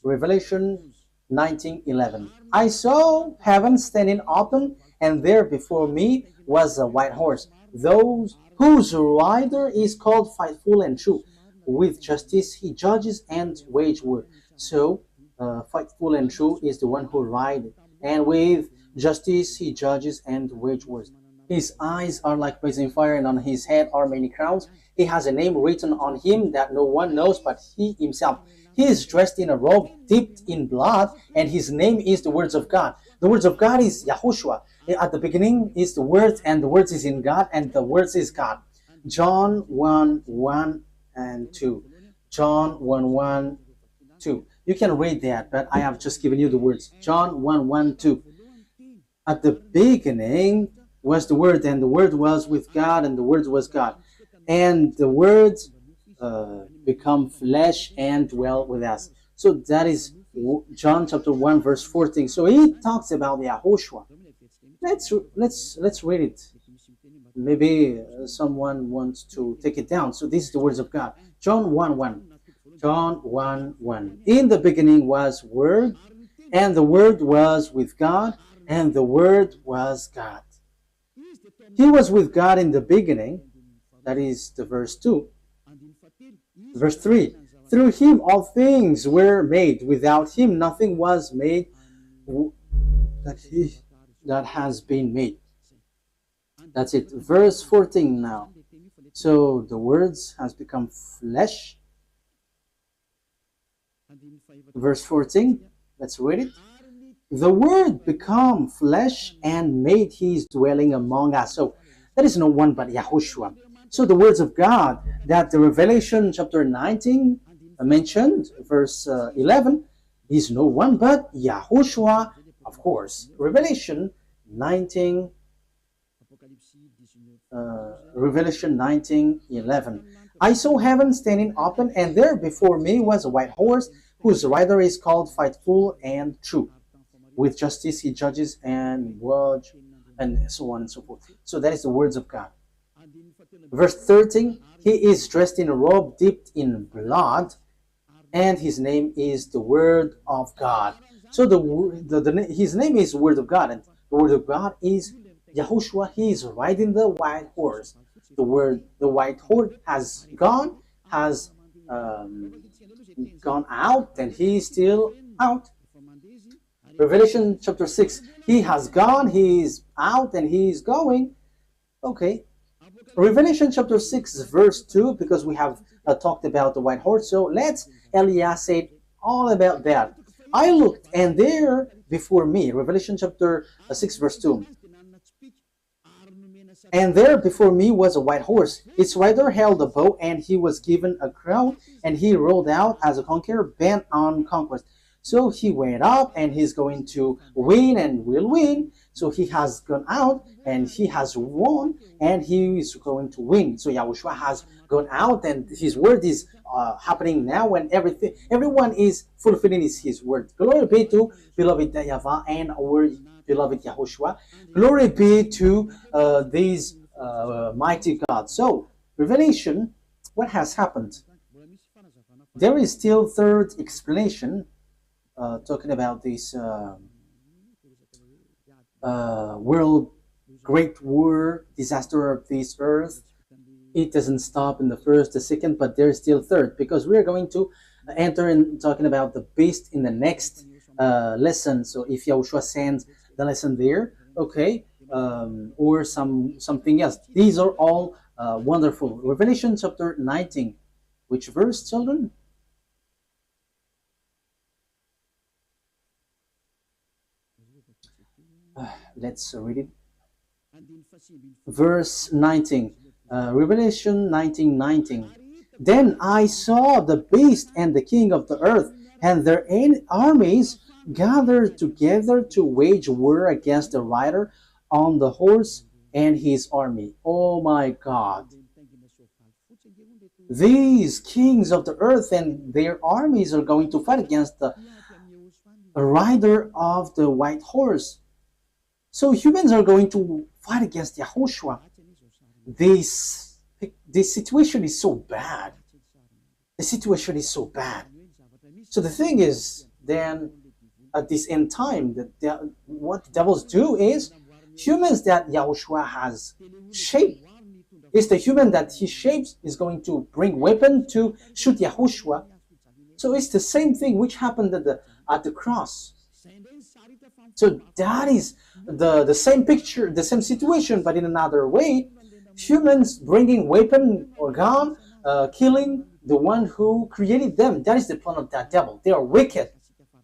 Revelation 19:11. I saw heaven standing open, and there before me was a white horse, those whose rider is called Faithful and True. With justice he judges and wage war. So Faithful and True is the one who rides, and with justice he judges and wage war. His eyes are like blazing fire, and on his head are many crowns. He has a name written on him that no one knows but he himself. He is dressed in a robe dipped in blood, and his name is the words of God. The words of God is YAHOSHUAH. At the beginning is the word, and the words is in God, and the words is God. John 1:1 and 2. John 1:1, 2. You can read that, but I have just given you the words. John 1:1, 2. At the beginning was the Word, and the Word was with God, and the Word was God. And the Word become flesh and dwell with us. So that is John chapter 1 verse 14. So he talks about Yahushua. Let's read it. Maybe someone wants to take it down. So this is the words of God. John 1:1. John 1:1. In the beginning was Word, and the Word was with God, and the Word was God. He was with God in the beginning. That is the verse 2. Verse 3. Through him all things were made. Without him nothing was made that has been made. That's it. Verse 14 now. So the words has become flesh. Verse 14. Let's read it. The Word become flesh and made his dwelling among us. So there is no one but Yahushua. So the words of God that the Revelation chapter 19 mentioned, verse 11, is no one but Yahushua, of course. Revelation 19, Revelation 19:11. I saw heaven standing open, and there before me was a white horse, whose rider is called Faithful and True. With justice he judges and watch, and so on and so forth. So that is the words of God. Verse 13, he is dressed in a robe dipped in blood, and his name is the Word of God. So his name is Word of God, and the Word of God is Yahushua, he is riding the white horse. The white horse has um, gone out, and he is still out. Revelation chapter 6, he has gone, he is out, and he is going. Okay. Revelation chapter 6, verse 2, because we have talked about the white horse. So let's Elias say all about that. I looked, and there before me, Revelation chapter 6, verse 2. And there before me was a white horse. Its rider held a bow, and he was given a crown, and he rode out as a conqueror bent on conquest. So he went up, and he's going to win and will win. So he has gone out, and he has won, and he is going to win. So Yahushua has gone out, and his word is happening now, and everyone is fulfilling his word. Glory be to beloved YAHVAH and our beloved YAHOSHUAH. Glory be to these mighty God. So Revelation, what has happened? There is still third explanation talking about this world great war, disaster of this earth. It doesn't stop in the first, the second, but there's still third, because we're going to enter in talking about the beast in the next lesson. So if Yahushua sends the lesson there, okay, or something else. These are all wonderful. Revelation chapter 19. Which verse, children? Let's read it. Verse 19. Revelation 19:19. Then I saw the beast and the king of the earth and their armies gathered together to wage war against the rider on the horse and his army. Oh my God. These kings of the earth and their armies are going to fight against the rider of the white horse. So humans are going to fight against Yahushua. This situation is so bad. The situation is so bad. So the thing is, then at this end time, what the devils do is, humans that Yahushua has shaped, is the human that he shapes is going to bring weapon to shoot Yahushua. So it's the same thing which happened at the cross. So that is the same picture, the same situation, but in another way. Humans bringing weapon or gun, killing the one who created them. That is the plan of that devil. They are wicked.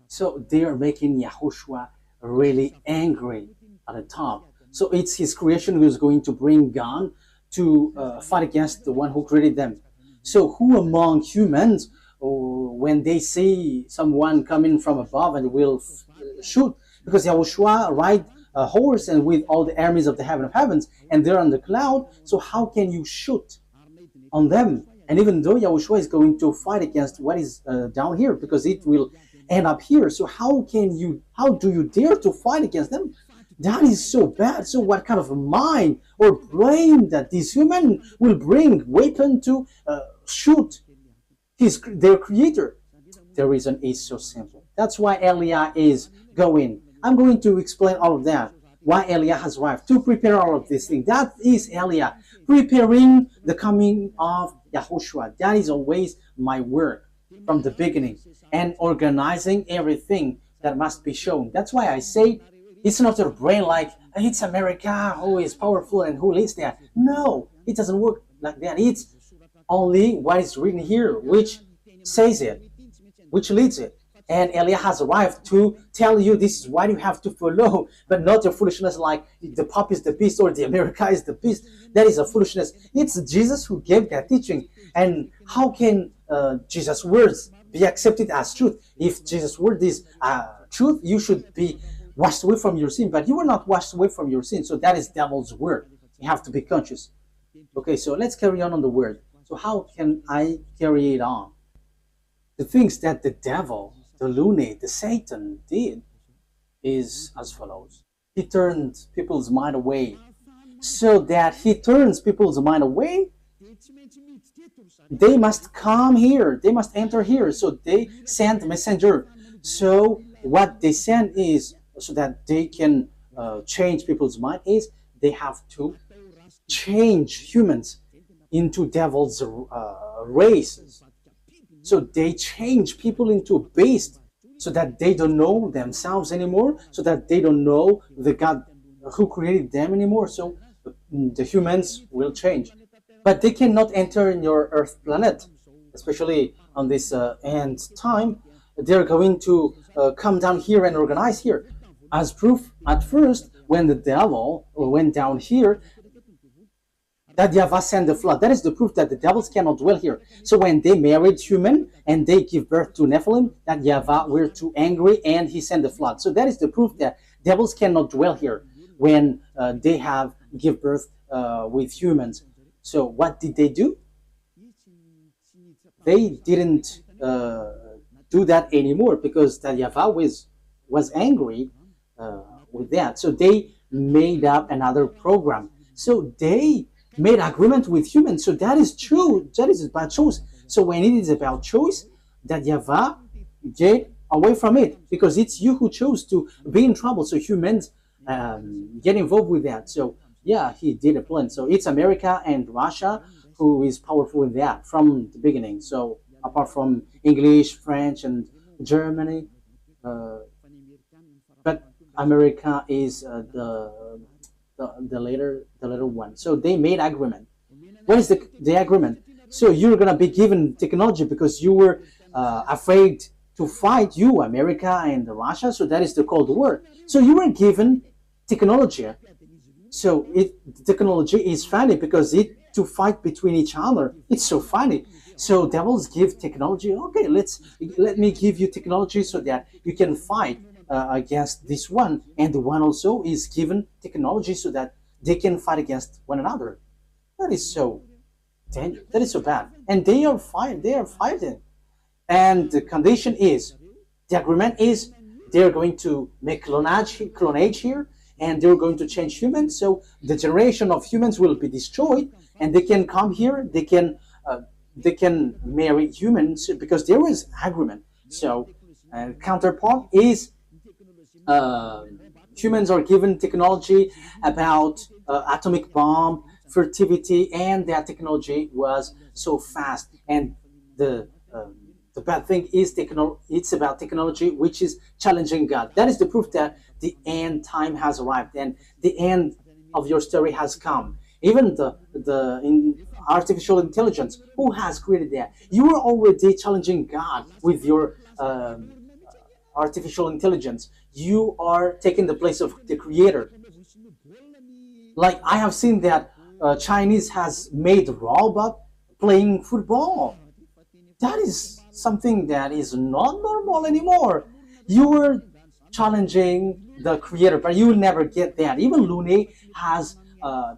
So they are making Yahushua really angry at the top. So it's his creation who is going to bring gun to fight against the one who created them. So who among humans, when they see someone coming from above and will shoot, because Yahushua ride a horse and with all the armies of the heaven of heavens, and they're on the cloud, so how can you shoot on them? And even though Yahushua is going to fight against what is down here, because it will end up here, so how do you dare to fight against them? That is so bad. So what kind of a mind or brain that this human will bring weapon to shoot their creator? The reason is so simple. That's why Eliah is going. I'm going to explain all of that. Why Eliah has arrived to prepare all of these things. That is Eliah preparing the coming of Yahushua. That is always my work from the beginning, and organizing everything that must be shown. That's why I say it's not your brain like it's America who is powerful and who leads that. No, it doesn't work like that. It's only what is written here which says it, which leads it. And Eliah has arrived to tell you this is what you have to follow, but not your foolishness like the Pope is the beast or the America is the beast. That is a foolishness. It's Jesus who gave that teaching. And how can Jesus' words be accepted as truth? If Jesus' word is truth, you should be washed away from your sin, but you were not washed away from your sin. So that is devil's word. You have to be conscious. Okay, so let's carry on the word. So how can I carry it on? The things that the devil, the lunatic, the Satan did is as follows. He turned people's mind away. So that he turns people's mind away, they must come here. They must enter here. So they send messenger. So what they send is, so that they can change people's mind, is they have to change humans into devil's races. So they change people into beasts so that they don't know themselves anymore, so that they don't know the God who created them anymore. So the humans will change. But they cannot enter in your Earth planet, especially on this end time. They're going to come down here and organize here. As proof, at first, when the devil went down here, that YAHVAH sent the flood. That is the proof that the devils cannot dwell here. So when they married human and they give birth to Nephilim, that YAHVAH were too angry and he sent the flood. So that is the proof that devils cannot dwell here when they have give birth with humans. So what did they do? They didn't do that anymore because that YAHVAH was angry with that. So they made up another program. So they made agreement with humans. So that is true. That is about choice. So when it is about choice, that YAHVAH get away from it because it's you who chose to be in trouble. So humans get involved with that. So yeah, he did a plan. So it's America and Russia who is powerful in that from the beginning. So apart from English, French, and Germany, but America is the later one. So they made agreement. What is the agreement? So you're gonna be given technology because you were afraid to fight, you America and Russia. So that is the Cold War. So you were given technology. So technology is funny because it to fight between each other. It's so funny. So devils give technology. Okay, let me give you technology so that you can fight against this one, and the one also is given technology so that they can fight against one another. That is so dangerous. That is so bad. And they are fighting. They are fighting. And the condition is, the agreement is, they're going to make clonage here, and they're going to change humans. So the generation of humans will be destroyed, and they can come here. They can marry humans because there is agreement. So counterpart is humans are given technology about atomic bomb, fertility, and that technology was so fast. And the bad thing is it's about technology which is challenging God. That is the proof that the end time has arrived and the end of your story has come. Even in artificial intelligence, who has created that? You are already challenging God with your artificial intelligence. You are taking the place of the creator. Like I have seen that Chinese has made robot playing football. That is something that is not normal anymore. You are challenging the creator, but you will never get that. Even Looney has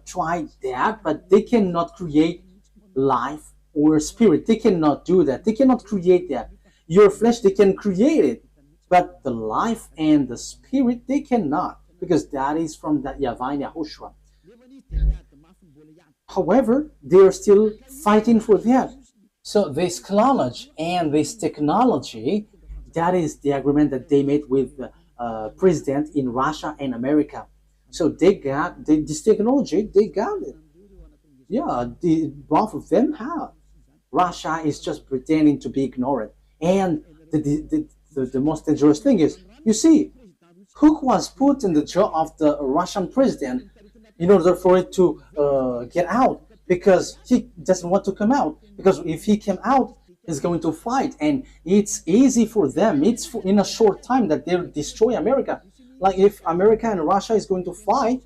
tried that, but they cannot create life or spirit. They cannot do that. They cannot create that. Your flesh, they can create it, but the life and the spirit, they cannot, because that is from that YAHVAH and YAHOSHUAH. However, they are still fighting for that. So this clonage and this technology, that is the agreement that they made with the president in Russia and America. So they got this technology, they got it. Yeah, both of them have. Russia is just pretending to be ignorant. And the most dangerous thing is, you see, who was put in the jaw of the Russian president in order for it to get out, because he doesn't want to come out. Because if he came out, he's going to fight, and it's easy for them. It's in a short time that they'll destroy America. Like if America and Russia is going to fight,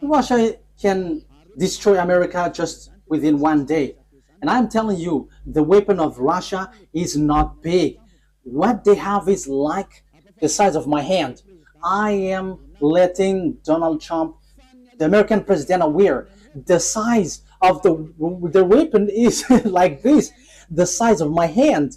Russia can destroy America just within one day. And I'm telling you, the weapon of Russia is not big. What they have is like the size of my hand. I am letting Donald Trump, the American president, aware the size of the weapon is like this, the size of my hand.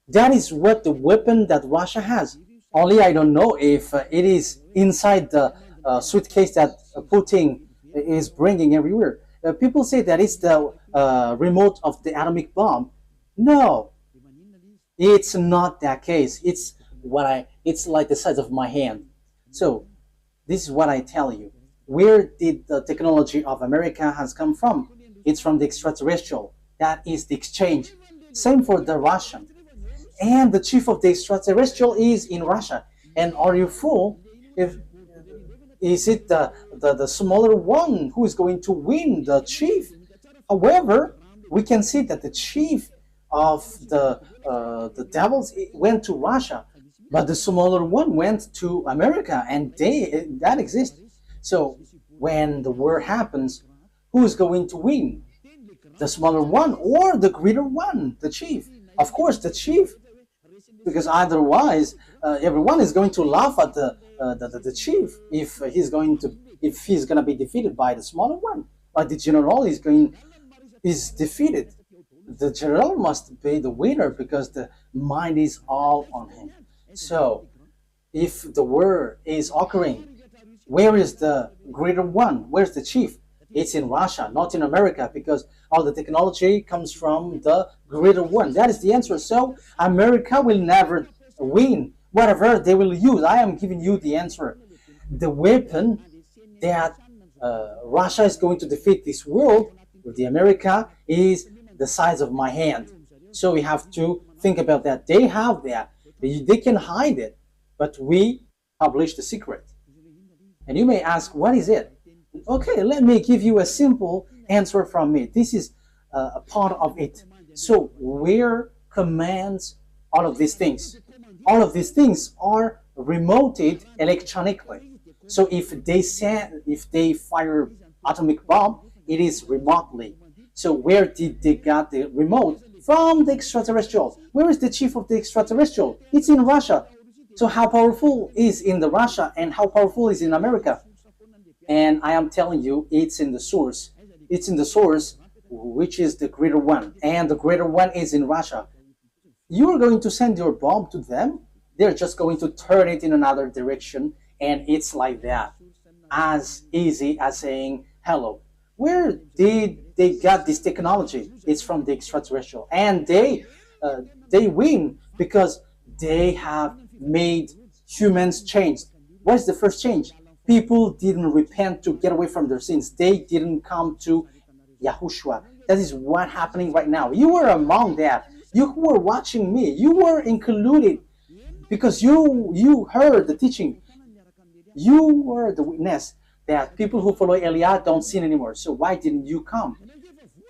That is what the weapon that Russia has. Only I don't know if it is inside the suitcase that Putin is bringing everywhere. People say that it's the remote of the atomic bomb. No, it's not that case. It's like the size of my hand. So this is what I tell you. where did the technology of America has come from? It's from the extraterrestrial. That is the exchange. Same for the Russian. And the chief of the extraterrestrial is in Russia. And are you fool? If is it the smaller one who is going to win, the chief? However, we can see that the chief of the devils went to Russia, but the smaller one went to America, and that exists. So when the war happens, who is going to win? The smaller one or the greater one, the chief? Of course, the chief, because otherwise everyone is going to laugh at the chief if he's going to be defeated by the smaller one. But the general is defeated. The general must be the winner because the mind is all on him. So if the war is occurring, where is the greater one? Where's the chief? It's in Russia, not in America, because all the technology comes from the greater one. That is the answer. So America will never win. Whatever they will use, I am giving you the answer. The weapon that Russia is going to defeat this world with the America is the size of my hand. So we have to think about that. They have that. They can hide it, but we publish the secret. And you may ask, what is it? Okay, let me give you a simple answer from me. This is a part of it. So where commands all of these things? All of these things are remoted electronically. So if they fire atomic bomb, it is remotely. So where did they get the remote? From the extraterrestrials. Where is the chief of the extraterrestrial? It's in Russia. So how powerful is in the Russia and how powerful is in America? And I am telling you, it's in the source. It's in the source, which is the greater one. And the greater one is in Russia. You are going to send your bomb to them. They're just going to turn it in another direction. And it's like that. As easy as saying hello. Where did they get this technology? It's from the extraterrestrial. And they win because they have made humans change. What is the first change? People didn't repent to get away from their sins. They didn't come to YAHOSHUAH. That is what's happening right now. You were among that. You who were watching me, you were included because you heard the teaching. You were the witness that people who follow Eliah don't sin anymore. So why didn't you come?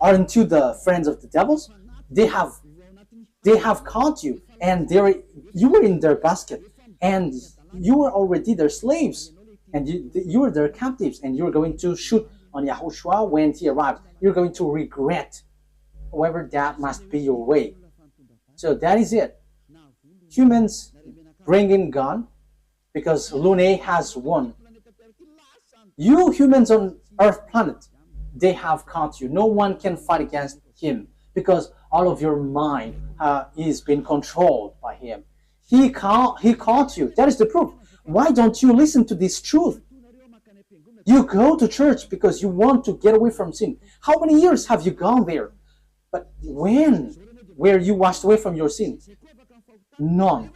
Aren't you the friends of the devils? They have caught you, and you were in their basket, and you were already their slaves, and you were their captives, and you're going to shoot on YAHOSHUAH when he arrives. You're going to regret. However, that must be your way. So that is it. Humans bring in gun because Lune has won. You humans on Earth planet, they have caught you. No one can fight against him because all of your mind is being controlled by him. He caught you. That is the proof. Why don't you listen to this truth? You go to church because you want to get away from sin. How many years have you gone there? But when were you washed away from your sin? None.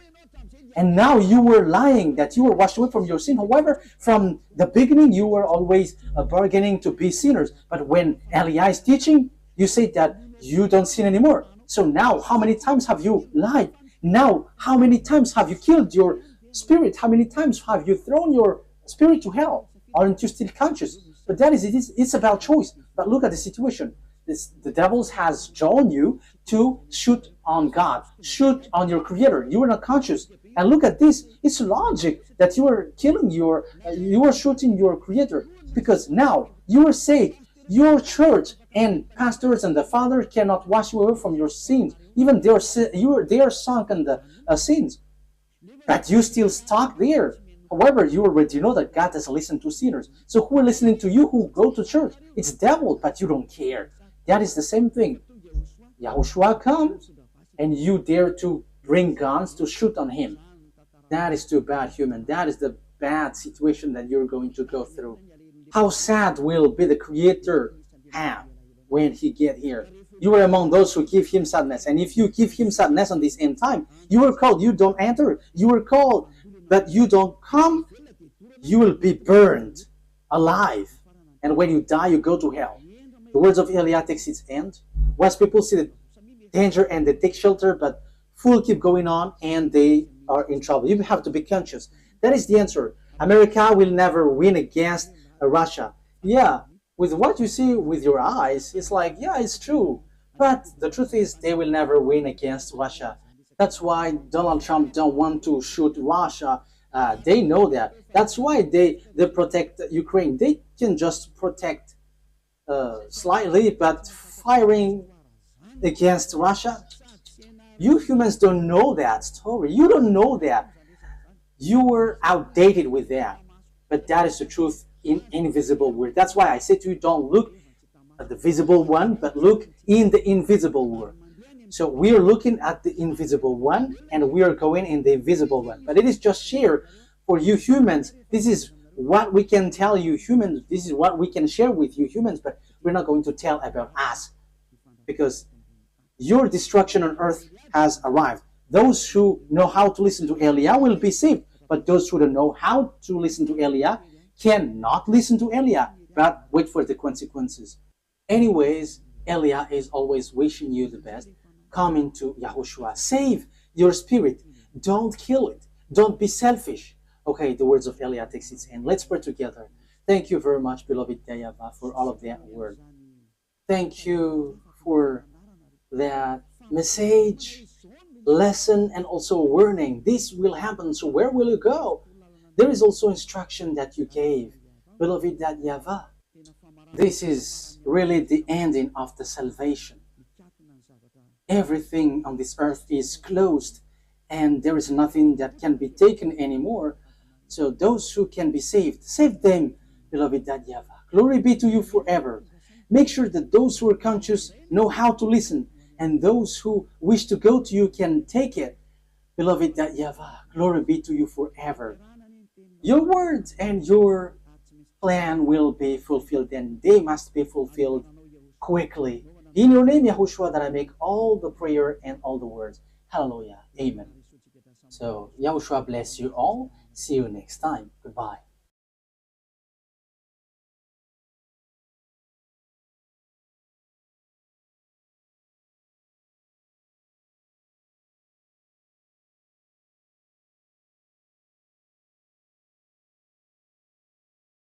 And now you were lying that you were washed away from your sin. However, from the beginning, you were always bargaining to be sinners. But when Eliah is teaching, you say that you don't sin anymore. So now, how many times have you lied? Now, how many times have you killed your spirit? How many times have you thrown your spirit to hell? Aren't you still conscious? But that is it. It's about choice. But look at the situation. The devil has drawn you to shoot on God, shoot on your Creator. You are not conscious. And look at this. It's logic that you are killing you are shooting your Creator, because now you are saved. Your church and pastors and the Father cannot wash you away from your sins. Even they are sunk in the sins, but you still stuck there. However, you already know that God doesn't listen to sinners. So who are listening to you who go to church? It's devil, but you don't care. That is the same thing. YAHOSHUAH comes, and you dare to bring guns to shoot on him. That is too bad, human. That is the bad situation that you're going to go through. How sad will be the Creator have when he get here? You are among those who give him sadness. And if you give him sadness on this end time, you are called, you don't enter. You are called, but you don't come, you will be burned. alive. And when you die, you go to hell. The words of Eliah takes its end. Wise people see the danger and they take shelter, but fools keep going on and they are in trouble. You have to be conscious. That is the answer. America will never win against Russia. Yeah, with what you see with your eyes, it's like, yeah, it's true. But the truth is, they will never win against Russia. That's why Donald Trump don't want to shoot Russia. They know that. That's why they protect Ukraine. They can just protect slightly, but firing against Russia, you humans don't know that story. You don't know that. You were outdated with that. But that is the truth in invisible world. That's why I say to you, don't look at the visible one, but look in the invisible world. So we are looking at the invisible one, and we are going in the invisible one. But it is just share for you humans. This is what we can tell you humans. This is what we can share with you humans, but we're not going to tell about us, because your destruction on earth has arrived. Those who know how to listen to Eliah will be saved, but those who don't know how to listen to Eliah cannot listen to Eliah, but wait for the consequences. Anyways, Eliah is always wishing you the best. Come into YAHOSHUAH. Save your spirit. Don't kill it. Don't be selfish. Okay, the words of Eliah takes its end. Let's pray together. Thank you very much, beloved YAHVAH, for all of that word. Thank you for that message, lesson, and also warning. This will happen, so where will you go? There is also instruction that you gave, beloved YAHVAH. This is really the ending of the salvation. Everything on this earth is closed, and there is nothing that can be taken anymore. So those who can be saved, save them, beloved YAHVAH. Glory be to you forever. Make sure that those who are conscious know how to listen, and those who wish to go to you can take it. Beloved YAHVAH, glory be to you forever. Your words and your plan will be fulfilled, and they must be fulfilled quickly. In your name, YAHOSHUAH, that I make all the prayer and all the words. Hallelujah. Amen. So, YAHOSHUAH bless you all. See you next time. Goodbye.